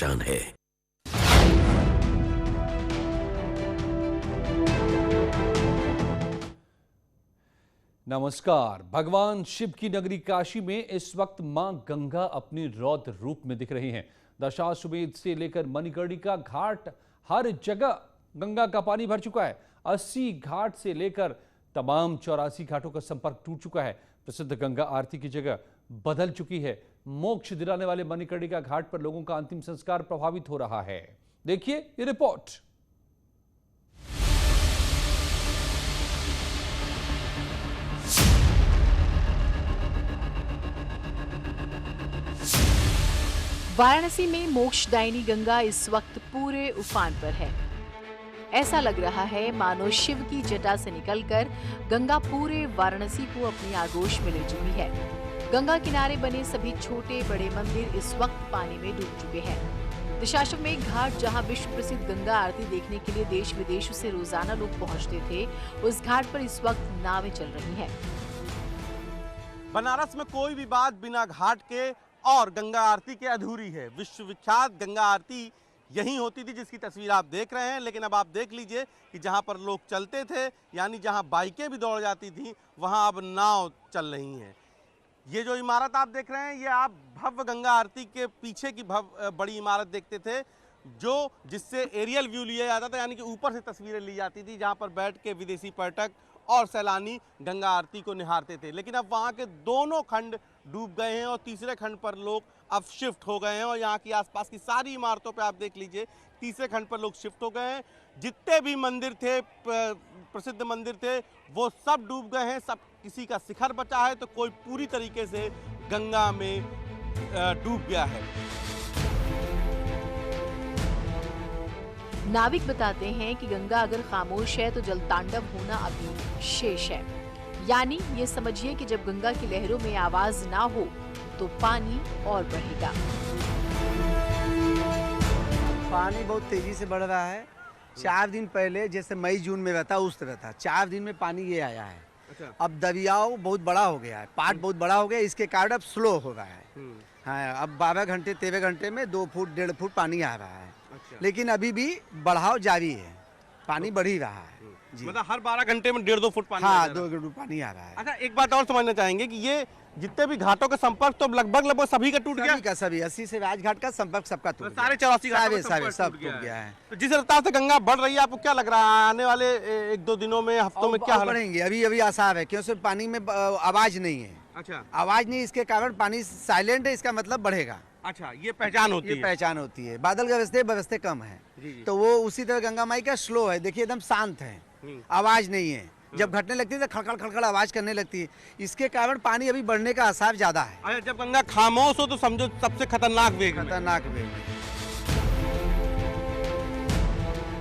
पहचान है। नमस्कार। भगवान शिव की नगरी काशी में इस वक्त मां गंगा अपने रौद्र रूप में दिख रही हैं। दशाश्वमेध से लेकर मणिकर्णिका घाट हर जगह गंगा का पानी भर चुका है। 80 घाट से लेकर तमाम 84 घाटों का संपर्क टूट चुका है। प्रसिद्ध गंगा आरती की जगह बदल चुकी है। मोक्ष दिलाने वाले मणिकर्णिका घाट पर लोगों का अंतिम संस्कार प्रभावित हो रहा है। देखिए ये रिपोर्ट। वाराणसी में मोक्षदायिनी गंगा इस वक्त पूरे उफान पर है। ऐसा लग रहा है मानो शिव की जटा से निकलकर गंगा पूरे वाराणसी को अपनी आगोश में ले चुकी है। गंगा किनारे बने सभी छोटे बड़े मंदिर इस वक्त पानी में डूब चुके हैं। दशाश्वमेध घाट, जहां विश्व प्रसिद्ध गंगा आरती देखने के लिए देश विदेश से रोजाना लोग पहुंचते थे, उस घाट पर इस वक्त नावें चल रही हैं। बनारस में कोई भी बात बिना घाट के और गंगा आरती के अधूरी है। विश्व विख्यात गंगा आरती यहीं होती थी, जिसकी तस्वीर आप देख रहे हैं। लेकिन अब आप देख लीजिए कि जहां पर लोग चलते थे, यानी जहां बाइकें भी दौड़ जाती थी, वहां अब नाव चल रही हैं। ये जो इमारत आप देख रहे हैं, ये आप भव्य गंगा आरती के पीछे की बड़ी इमारत देखते थे, जिससे एरियल व्यू लिया जाता था, यानी कि ऊपर से तस्वीरें ली जाती थी, जहां पर बैठ के विदेशी पर्यटक और सैलानी गंगा आरती को निहारते थे। लेकिन अब वहाँ के दोनों खंड डूब गए हैं और तीसरे खंड पर लोग अब शिफ्ट हो गए हैं। और यहाँ की आसपास की सारी इमारतों पे आप देख लीजिए, तीसरे खंड पर लोग शिफ्ट हो गए हैं। जितने भी मंदिर थे, प्रसिद्ध मंदिर थे, वो सब डूब गए हैं। सब किसी का शिखर बचा है तो कोई पूरी तरीके से गंगा में डूब गया है। नाविक बताते हैं कि गंगा अगर खामोश है तो जल तांडव होना अभी शेष है। यानी ये समझिए कि जब गंगा की लहरों में आवाज ना हो तो पानी और बढ़ेगा। पानी बहुत तेजी से बढ़ रहा है। 4 दिन पहले जैसे मई जून में रहता उस तरह था, 4 दिन में पानी ये आया है। अच्छा। अब दरियाओं बहुत बड़ा हो गया है, पाट बहुत बड़ा हो गया, इसके कारण अब स्लो हो रहा है। हाँ, अब 12 घंटे 13 घंटे में 2 फुट 1.5 फुट पानी आ रहा है। अच्छा। लेकिन अभी भी बढ़ाव जारी है, पानी बढ़ ही रहा है जी। मतलब हर 12 घंटे में 1.5-2 फुट पानी हाँ, 2 फुट पानी आ रहा है। अच्छा, एक बात और समझना चाहेंगे कि ये जितने भी घाटों का संपर्क तो लगभग सभी का टूट गया। सभी 80 से राजघाट का संपर्क सबका टूट गया। सारे 84 घाटों का सब संपर्क टूट गया है। तो जिस रफ्तार से गंगा बढ़ रही है, आपको क्या लग रहा है आने वाले 1-2 दिनों में, हफ्तों में क्या बढ़ेंगे? अभी आसार है, क्योंकि पानी में आवाज नहीं है। अच्छा, आवाज नहीं, इसके कारण पानी साइलेंट है, इसका मतलब बढ़ेगा। अच्छा, ये पहचान होती है। ये पहचान होती है। बादल गरजते कम है तो वो उसी तरह गंगा माई का स्लो है। देखिए एकदम शांत है, आवाज नहीं है। जब घटने लगती है तो खड़खड़ खड़खड़ आवाज करने लगती है, इसके कारण पानी अभी बढ़ने का आसार ज्यादा है। अच्छा, जब गंगा खामोश हो तो समझो सबसे खतरनाक वेग में। खतरनाक वेग में।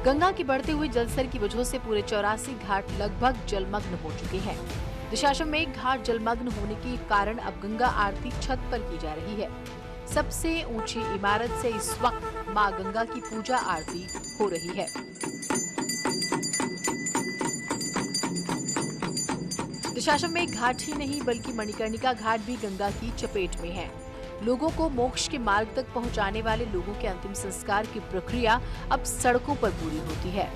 गंगा के बढ़ते हुए जलस्तर की वजह से पूरे 84 घाट लगभग जलमग्न हो चुके हैं। दशाश्वमेध घाट जलमग्न होने के कारण अब गंगा आरती छत पर की जा रही है। सबसे ऊंची इमारत से इस वक्त मां गंगा की पूजा आरती हो रही है। दशाश्वमेध घाट ही नहीं बल्कि मणिकर्णिका घाट भी गंगा की चपेट में है। लोगों को मोक्ष के मार्ग तक पहुंचाने वाले लोगों के अंतिम संस्कार की प्रक्रिया अब सड़कों पर पूरी होती है।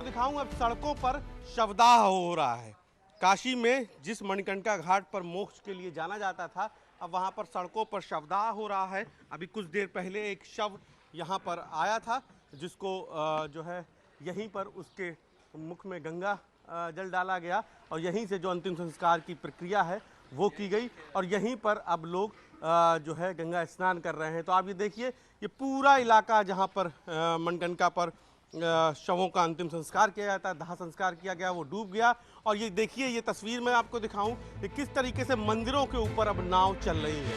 दिखाऊं, अब सड़कों पर शवदाह हो रहा है। काशी में जिस मणिकर्णिका घाट पर मोक्ष के लिए जाना जाता था, अब वहां पर सड़कों पर शवदाह हो रहा है। अभी कुछ देर पहले एक शव यहां पर आया था, जिसको जो है यहीं पर उसके मुख में गंगा जल डाला गया और यहीं से जो अंतिम संस्कार की प्रक्रिया है वो की गई और यहीं पर अब लोग जो है गंगा स्नान कर रहे हैं। तो आप ये देखिए, ये पूरा इलाका जहाँ पर मणिकर्णिका पर शवों का अंतिम संस्कार किया जाता है, दाह संस्कार किया गया, वो डूब गया। और ये देखिए, ये तस्वीर मैं आपको दिखाऊं कि किस तरीके से मंदिरों के ऊपर अब नाव चल रही है।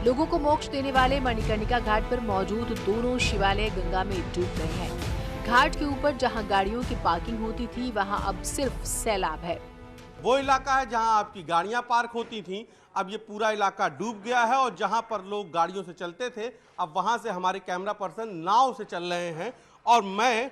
लोगों को मोक्ष देने वाले मणिकर्णिका घाट पर मौजूद दोनों शिवालय गंगा में डूब गए हैं। घाट के ऊपर जहां गाड़ियों की पार्किंग होती थी, वहां अब सिर्फ सैलाब है। वो इलाका है जहां आपकी गाड़ियां पार्क होती थीं, अब ये पूरा इलाका डूब गया है। और जहां पर लोग गाड़ियों से चलते थे, अब वहां से हमारे कैमरा पर्सन नाव से चल रहे हैं और मैं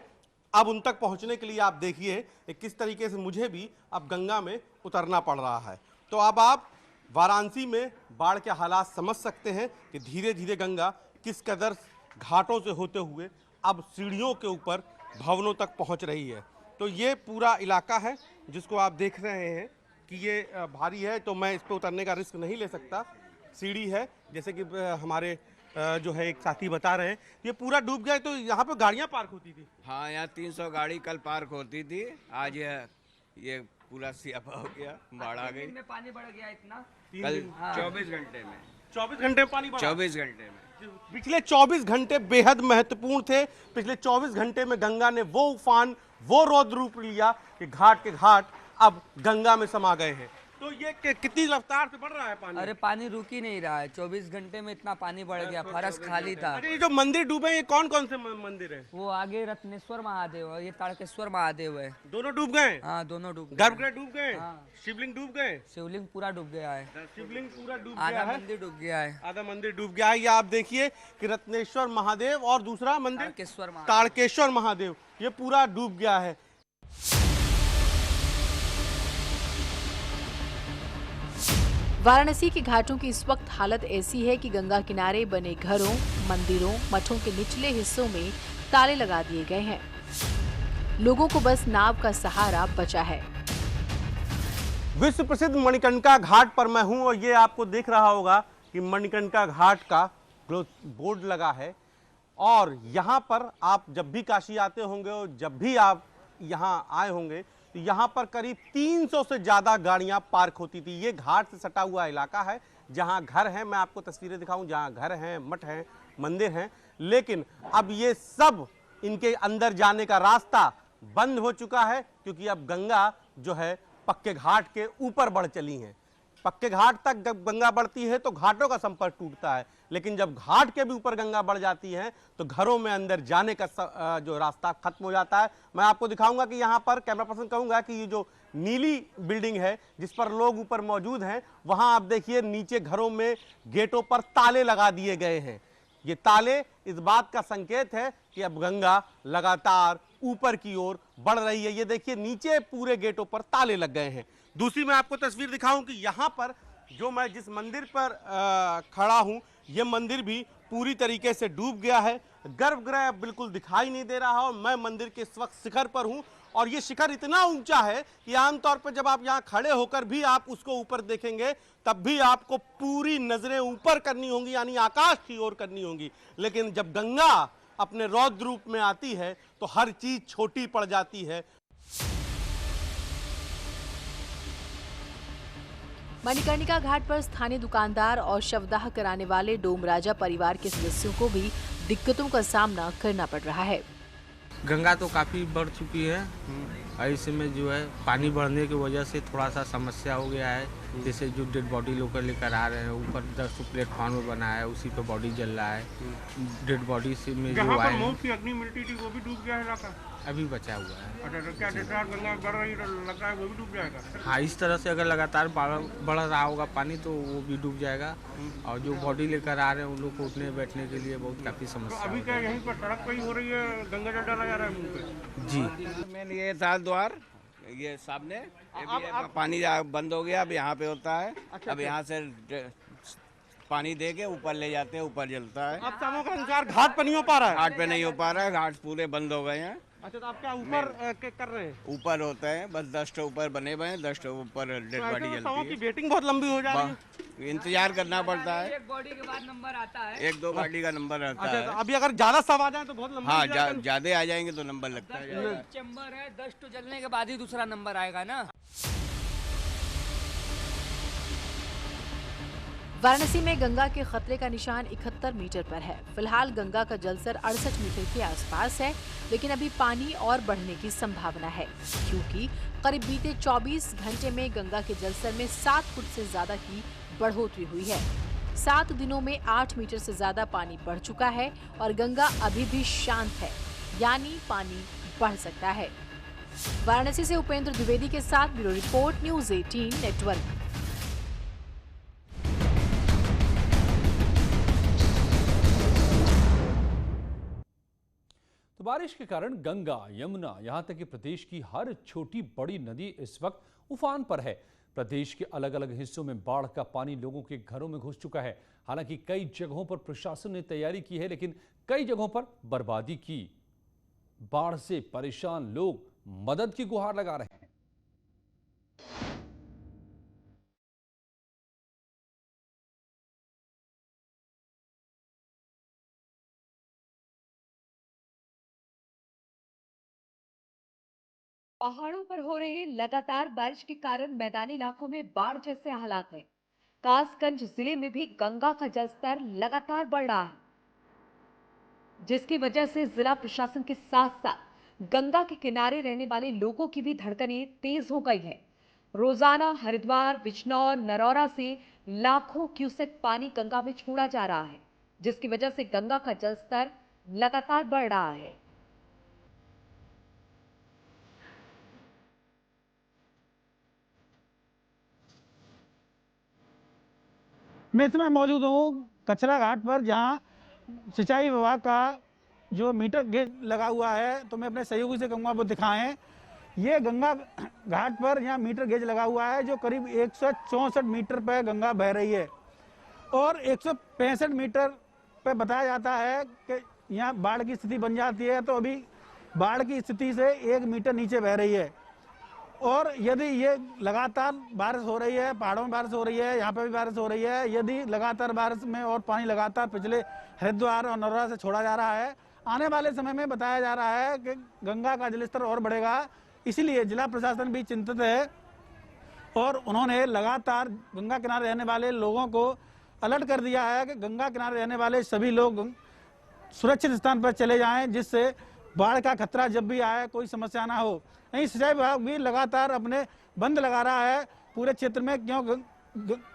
अब उन तक पहुंचने के लिए आप देखिए किस तरीके से मुझे भी अब गंगा में उतरना पड़ रहा है। तो अब आप वाराणसी में बाढ़ के हालात समझ सकते हैं कि धीरे धीरे गंगा किस कदर घाटों से होते हुए अब सीढ़ियों के ऊपर भवनों तक पहुंच रही है। तो ये पूरा इलाका है जिसको आप देख रहे हैं कि ये भारी है, तो मैं इस पर उतरने का रिस्क नहीं ले सकता। सीढ़ी है, जैसे कि हमारे जो है एक साथी बता रहे हैं, ये पूरा डूब गया। तो यहाँ पे गाड़ियाँ पार्क होती थी। हाँ, यहाँ 300 गाड़ी कल पार्क होती थी, आज ये पूरा सियापा हो गया, बाढ़ आ गई। में पानी बढ़ गया इतना कल 24 घंटे में 24 घंटे में पानी बढ़ा। 24 घंटे में पिछले 24 घंटे बेहद महत्वपूर्ण थे। पिछले 24 घंटे में गंगा ने वो उफान, वो रौद्र रूप लिया कि घाट के घाट अब गंगा में समा गए हैं। तो ये कितनी रफ्तार से बढ़ रहा है पानी? अरे पानी रुक ही नहीं रहा है, 24 घंटे में इतना पानी बढ़ गया, फरस खाली था। अरे ये जो मंदिर डूबे, ये कौन कौन से मंदिर है? वो आगे रत्नेश्वर महादेव और ये तारकेश्वर महादेव है। दोनों डूब गए? हाँ, दोनों डूब गए। गर्भगृह डूब गए? हाँ। शिवलिंग डूब गए? शिवलिंग पूरा डूब गया है। शिवलिंग पूरा डूब गया आधा है, मंदिर डूब गया है। आधा मंदिर डूब गया है। ये आप देखिए कि रत्नेश्वर महादेव और दूसरा मंदिर तारकेश्वर महादेव। तारकेश्वर महादेव, ये पूरा डूब गया है। वाराणसी के घाटों की इस वक्त हालत ऐसी है कि गंगा किनारे बने घरों, मंदिरों, मठों के निचले हिस्सों में ताले लगा दिए गए हैं। लोगों को बस नाव का सहारा बचा है। विश्व प्रसिद्ध मणिकर्णिका घाट पर मैं हूं और ये आपको दिख रहा होगा कि मणिकर्णिका घाट का बोर्ड लगा है। और यहाँ पर आप जब भी काशी आते होंगे और जब भी आप यहाँ आए होंगे तो यहाँ पर करीब 300 से ज़्यादा गाड़ियाँ पार्क होती थी। ये घाट से सटा हुआ इलाका है जहाँ घर हैं, मैं आपको तस्वीरें दिखाऊं, जहाँ घर हैं, मठ हैं, मंदिर हैं। लेकिन अब ये सब, इनके अंदर जाने का रास्ता बंद हो चुका है क्योंकि अब गंगा जो है पक्के घाट के ऊपर बढ़ चली हैं। पक्के घाट तक जब गंगा बढ़ती है तो घाटों का संपर्क टूटता है, लेकिन जब घाट के भी ऊपर गंगा बढ़ जाती है तो घरों में अंदर जाने का जो रास्ता खत्म हो जाता है। मैं आपको दिखाऊंगा कि यहाँ पर कैमरा पर्सन कहूंगा कि ये जो नीली बिल्डिंग है जिस पर लोग ऊपर मौजूद हैं, वहां आप देखिए नीचे घरों में गेटों पर ताले लगा दिए गए हैं। ये ताले इस बात का संकेत है कि अब गंगा लगातार ऊपर की ओर बढ़ रही है। ये देखिए नीचे पूरे गेटों पर ताले लग गए हैं। दूसरी मैं आपको तस्वीर दिखाऊं कि यहाँ पर जो मैं जिस मंदिर पर खड़ा हूँ, ये मंदिर भी पूरी तरीके से डूब गया है। गर्भगृह बिल्कुल दिखाई नहीं दे रहा और मैं मंदिर के इस वक्त शिखर पर हूँ और ये शिखर इतना ऊंचा है कि आमतौर पर जब आप यहाँ खड़े होकर भी आप उसको ऊपर देखेंगे तब भी आपको पूरी नजरें ऊपर करनी होंगी, यानी आकाश की ओर करनी होंगी। लेकिन जब गंगा अपने रौद्र रूप में आती है तो हर चीज छोटी पड़ जाती है। मणिकर्णिका घाट पर स्थानीय दुकानदार और शवदाह कराने वाले डोमराजा परिवार के सदस्यों को भी दिक्कतों का सामना करना पड़ रहा है। गंगा तो काफ़ी बढ़ चुकी है, ऐसे में जो है पानी बढ़ने की वजह से थोड़ा सा समस्या हो गया है। जैसे जो डेड बॉडी लोग लेकर आ रहे हैं, ऊपर 10 प्लेटफॉर्म बना है, उसी पे बॉडी जल रहा है। डेड बॉडी से में जो आए मौत की अग्नि मिलती थी वो भी डूब गया है इलाका, अभी बचा हुआ है। अच्छा, तो क्या गंगा बढ़ रही लग रहा है वो भी डूब जाएगा? हाँ, इस तरह से अगर लगातार बढ़ रहा होगा पानी तो वो भी डूब जाएगा। और जो बॉडी लेकर आ रहे हैं उन लोग को उठने बैठने के लिए बहुत काफ़ी समस्या। अभी क्या यहीं पर सड़क पर ही हो रही है, गंगा जल डाला जा रहा है मुंह पे? जी, मेन ये था द्वार, ये सामने ये भी है, पानी बंद हो गया, अब यहाँ पे होता है। अब यहाँ से पानी दे के ऊपर ले जाते हैं, ऊपर जलता है। अब समों के अनुसार घाट पर नहीं हो पा रहा है? घाट पे नहीं हो पा रहा है, घाट पूरे बंद हो गए हैं। अच्छा, तो आप क्या ऊपर कर रहे हैं? ऊपर होता है, बस 10 ऊपर बने हुए हैं, 10 ऊपर डेड बॉडी जलती की वेटिंग बहुत लंबी हो जा रही है। है। इंतजार करना पड़ता है, एक बॉडी के बाद नंबर आता है, 1-2 गाड़ी का नंबर रहता अच्छा, है। तो अभी अगर ज्यादा सब आ जाए तो बहुत लंबी हाँ, हो जाएगा। ज्यादा आ जाएंगे तो नंबर लगता है। चैम्बर है, 10 तो जलने के बाद ही दूसरा नंबर आएगा ना। वाराणसी में गंगा के खतरे का निशान 71 मीटर पर है। फिलहाल गंगा का जलस्तर 68 मीटर के आसपास है, लेकिन अभी पानी और बढ़ने की संभावना है क्योंकि करीब बीते 24 घंटे में गंगा के जलस्तर में 7 फुट से ज्यादा की बढ़ोतरी हुई है। 7 दिनों में 8 मीटर से ज्यादा पानी बढ़ चुका है और गंगा अभी भी शांत है, यानी पानी बढ़ सकता है। वाराणसी से उपेंद्र द्विवेदी के साथ ब्यूरो रिपोर्ट, न्यूज़ 18 नेटवर्क। तो बारिश के कारण गंगा, यमुना, यहां तक कि प्रदेश की हर छोटी बड़ी नदी इस वक्त उफान पर है। प्रदेश के अलग अलग हिस्सों में बाढ़ का पानी लोगों के घरों में घुस चुका है। हालांकि कई जगहों पर प्रशासन ने तैयारी की है, लेकिन कई जगहों पर बर्बादी की। बाढ़ से परेशान लोग मदद की गुहार लगा रहे हैं। पहाड़ों पर हो रही लगातार बारिश के कारण मैदानी इलाकों में बाढ़ जैसे हालात हैं। कासगंज जिले में भी गंगा का जलस्तर लगातार बढ़ रहा है, जिसकी वजह से जिला प्रशासन के साथ साथ गंगा के किनारे रहने वाले लोगों की भी धड़कनें तेज हो गई है। रोजाना हरिद्वार, बिजनौर, नरौरा से लाखों क्यूसेक पानी गंगा में छोड़ा जा रहा है, जिसकी वजह से गंगा का जलस्तर लगातार बढ़ रहा है। मैं इस समय मौजूद हूँ कचरा घाट पर, जहाँ सिंचाई विभाग का जो मीटर गेज लगा हुआ है। तो मैं अपने सहयोगी से कहूँगा वो दिखाएं। ये गंगा घाट पर यहाँ मीटर गेज लगा हुआ है, जो करीब 164 मीटर पर गंगा बह रही है और 165 मीटर पर बताया जाता है कि यहाँ बाढ़ की स्थिति बन जाती है। तो अभी बाढ़ की स्थिति से 1 मीटर नीचे बह रही है और यदि ये लगातार बारिश हो रही है, पहाड़ों में बारिश हो रही है, यहाँ पे भी बारिश हो रही है, यदि लगातार बारिश में और पानी लगातार पिछले हरिद्वार और नरौरा से छोड़ा जा रहा है, आने वाले समय में बताया जा रहा है कि गंगा का जलस्तर और बढ़ेगा। इसीलिए जिला प्रशासन भी चिंतित है और उन्होंने लगातार गंगा किनारे रहने वाले लोगों को अलर्ट कर दिया है कि गंगा किनारे रहने वाले सभी लोग सुरक्षित स्थान पर चले जाएं, जिससे बाढ़ का खतरा जब भी आए कोई समस्या ना हो। नहीं, सिंचाई विभाग भी लगातार अपने बंद लगा रहा है पूरे क्षेत्र में, क्योंकि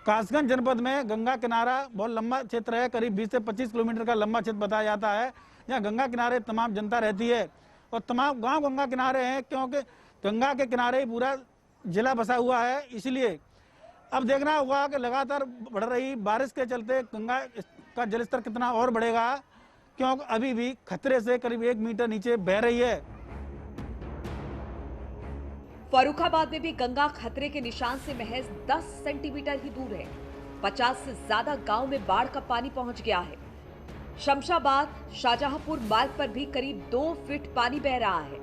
कासगंज जनपद में गंगा किनारा बहुत लंबा क्षेत्र है, करीब 20 से 25 किलोमीटर का लंबा क्षेत्र बताया जाता है, जहाँ गंगा किनारे तमाम जनता रहती है और तमाम गांव गंगा किनारे हैं, क्योंकि गंगा के किनारे ही पूरा जिला बसा हुआ है। इसलिए अब देखना होगा कि लगातार बढ़ रही बारिश के चलते गंगा का जलस्तर कितना और बढ़ेगा, क्योंकि अभी भी खतरे से करीब 1 मीटर नीचे बह रही है। फर्रुखाबाद में भी गंगा खतरे के निशान से महज 10 सेंटीमीटर ही दूर है। 50 से ज्यादा गांव में बाढ़ का पानी पहुंच गया है। शमशाबाद शाहजहांपुर मार्ग पर भी करीब 2 फीट पानी बह रहा है।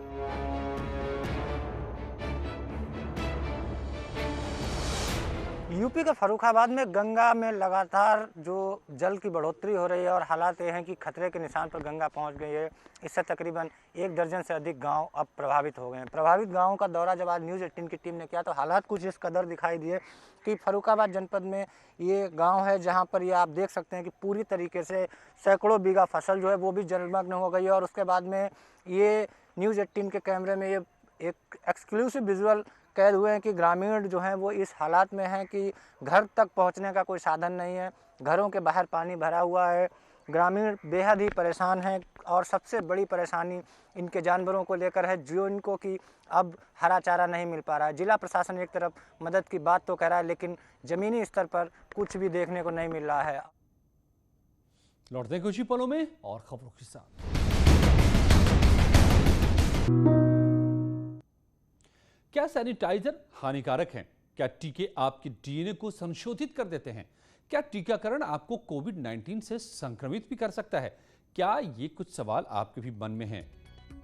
यूपी के फर्रुखाबाद में गंगा में लगातार जो जल की बढ़ोतरी हो रही है और हालात ये हैं कि खतरे के निशान पर गंगा पहुंच गई है। इससे तकरीबन 1 दर्जन से अधिक गांव अब प्रभावित हो गए हैं। प्रभावित गांवों का दौरा जब आज न्यूज़ 18 की टीम ने किया तो हालात कुछ इस कदर दिखाई दिए कि फर्रुखाबाद जनपद में ये गाँव है, जहाँ पर ये आप देख सकते हैं कि पूरी तरीके से सैकड़ों बीघा फसल जो है वो भी जलमग्न हो गई है। और उसके बाद में ये न्यूज़ 18 के कैमरे में ये एक एक्सक्लूसिव विजुअल कैद हुए हैं कि ग्रामीण जो हैं वो इस हालात में हैं कि घर तक पहुंचने का कोई साधन नहीं है, घरों के बाहर पानी भरा हुआ है, ग्रामीण बेहद ही परेशान हैं। और सबसे बड़ी परेशानी इनके जानवरों को लेकर है, जो इनको कि अब हरा चारा नहीं मिल पा रहा है। जिला प्रशासन एक तरफ मदद की बात तो कह रहा है, लेकिन ज़मीनी स्तर पर कुछ भी देखने को नहीं मिल रहा है। लौटते हैं कुछ ही पलों में और खबरों के साथ। क्या सैनिटाइजर हानिकारक हैं? क्या टीके आपके डीएनए को संशोधित कर देते हैं? क्या टीकाकरण आपको कोविड-19 से संक्रमित भी कर सकता है? क्या ये कुछ सवाल आपके भी मन में हैं?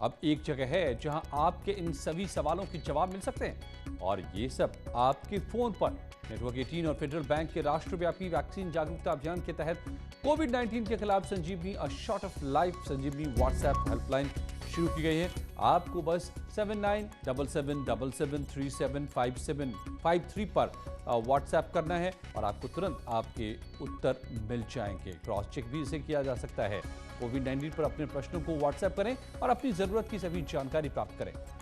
अब एक जगह है जहां आपके इन सभी सवालों के जवाब मिल सकते हैं, और ये सब आपके फोन पर। नेटवर्क 18 और फेडरल बैंक के राष्ट्रव्यापी वैक्सीन जागरूकता अभियान के तहत कोविड-19 के खिलाफ Sanjeevani a shot of life Sanjeevani WhatsApp helpline शुरू की गई है। आपको बस 7977773753 पर व्हाट्सएप करना है और आपको तुरंत आपके उत्तर मिल जाएंगे। क्रॉस चेक भी इसे किया जा सकता है। कोविड-19 पर अपने प्रश्नों को व्हाट्सएप करें और अपनी जरूरत की सभी जानकारी प्राप्त करें।